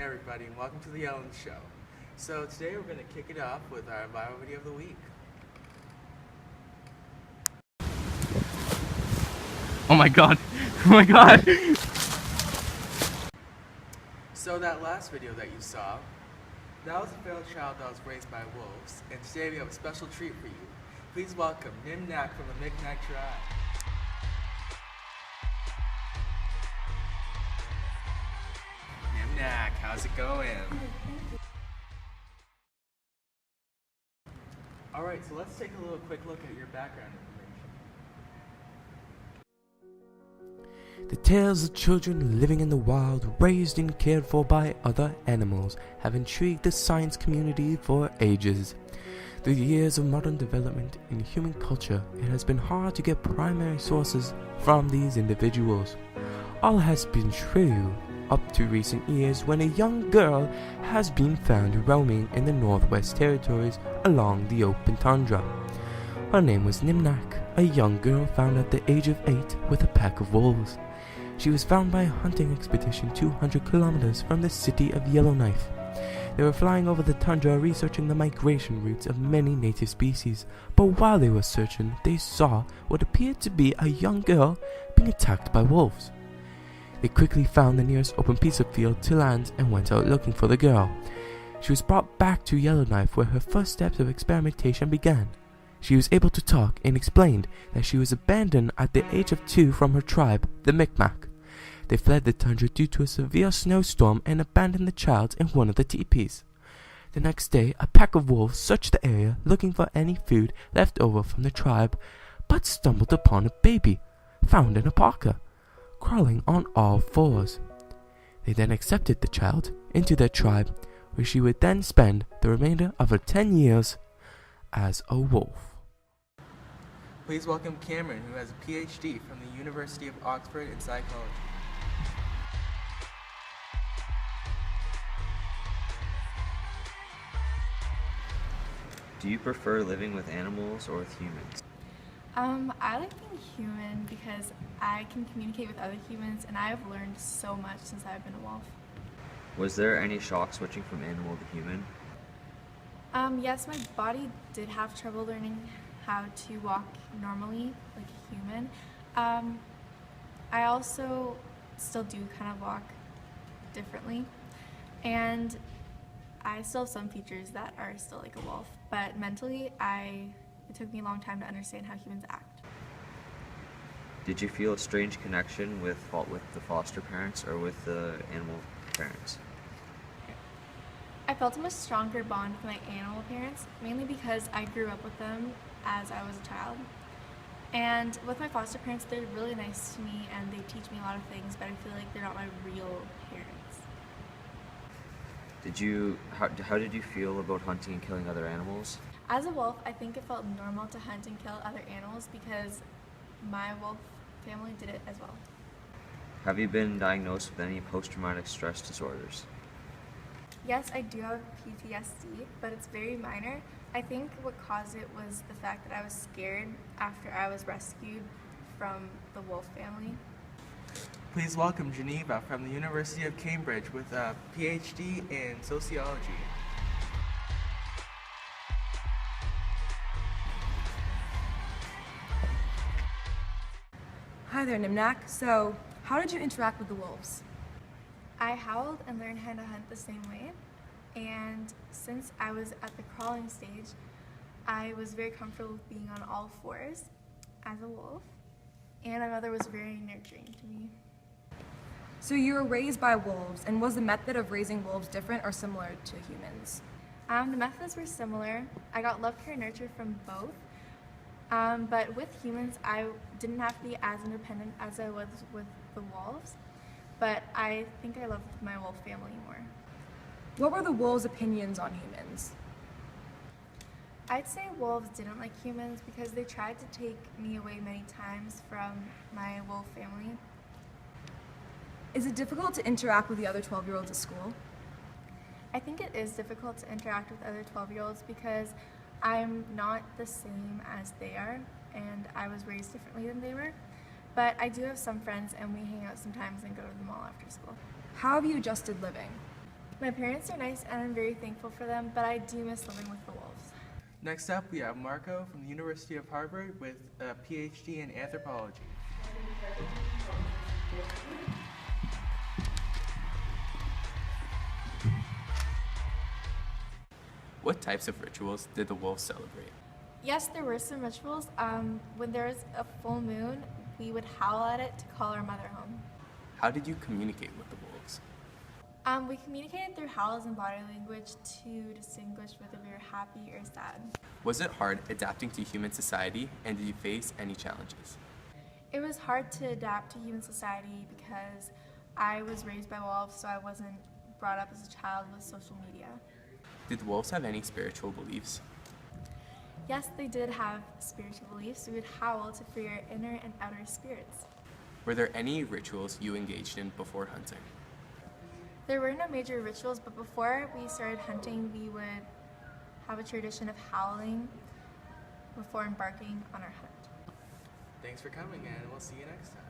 everybody, and welcome to the Ellen Show. So today we're going to kick it off with our viral video of the week. Oh my god. Oh my god. So that last video that you saw, that was a feral child that was raised by wolves, and today we have a special treat for you. Please welcome Nimnak from the Micmac tribe. Nimnak, how's it going? Alright, so let's take a little quick look at your background information. The tales of children living in the wild, raised and cared for by other animals, have intrigued the science community for ages. Through the years of modern development in human culture, it has been hard to get primary sources from these individuals. All has been true up to recent years, when a young girl has been found roaming in the Northwest Territories along the open tundra. Her name was Nimnak, a young girl found at the age of 8 with a pack of wolves. She was found by a hunting expedition 200 kilometers from the city of Yellowknife. They were flying over the tundra researching the migration routes of many native species, but while they were searching, they saw what appeared to be a young girl being attacked by wolves. They quickly found the nearest open piece of field to land and went out looking for the girl. She was brought back to Yellowknife, where her first steps of experimentation began. She was able to talk and explained that she was abandoned at the age of 2 from her tribe, the Micmac. They fled the tundra due to a severe snowstorm and abandoned the child in one of the teepees. The next day, a pack of wolves searched the area looking for any food left over from the tribe, but stumbled upon a baby found in a parka, crawling on all fours. They then accepted the child into their tribe, where she would then spend the remainder of her 10 years as a wolf. Please welcome Cameron, who has a PhD from the University of Oxford in psychology. Do you prefer living with animals or with humans? I like being human because I can communicate with other humans, and I have learned so much since I've been a wolf. Was there any shock switching from animal to human? Yes, my body did have trouble learning how to walk normally like a human. I also still do kind of walk differently, and I still have some features that are still like a wolf, but mentally it took me a long time to understand how humans act. Did you feel a strange connection with the foster parents or with the animal parents? I felt a much stronger bond with my animal parents, mainly because I grew up with them as I was a child. And with my foster parents, they're really nice to me and they teach me a lot of things, but I feel like they're not my real parents. How did you feel about hunting and killing other animals? As a wolf, I think it felt normal to hunt and kill other animals because my wolf family did it as well. Have you been diagnosed with any post-traumatic stress disorders? Yes, I do have PTSD, but it's very minor. I think what caused it was the fact that I was scared after I was rescued from the wolf family. Please welcome Geneva from the University of Cambridge with a PhD in sociology. Hi there, Nimnak. So, how did you interact with the wolves? I howled and learned how to hunt the same way, and since I was at the crawling stage, I was very comfortable with being on all fours as a wolf, and my mother was very nurturing to me. So you were raised by wolves, and was the method of raising wolves different or similar to humans? The methods were similar. I got love, care, and nurture from both, but with humans, I didn't have to be as independent as I was with the wolves, but I think I loved my wolf family more. What were the wolves' opinions on humans? I'd say wolves didn't like humans because they tried to take me away many times from my wolf family. Is it difficult to interact with the other 12-year-olds at school? I think it is difficult to interact with other 12-year-olds because I'm not the same as they are, and I was raised differently than they were. But I do have some friends, and we hang out sometimes and go to the mall after school. How have you adjusted living? My parents are nice and I'm very thankful for them, but I do miss living with the wolves. Next up, we have Marco from the University of Harvard with a PhD in anthropology. What types of rituals did the wolves celebrate? Yes, there were some rituals. When there was a full moon, we would howl at it to call our mother home. How did you communicate with the wolves? We communicated through howls and body language to distinguish whether we were happy or sad. Was it hard adapting to human society, and did you face any challenges? It was hard to adapt to human society because I was raised by wolves, so I wasn't brought up as a child with social media. Did the wolves have any spiritual beliefs? Yes, they did have spiritual beliefs. We would howl to free our inner and outer spirits. Were there any rituals you engaged in before hunting? There were no major rituals, but before we started hunting, we would have a tradition of howling before embarking on our hunt. Thanks for coming, and we'll see you next time.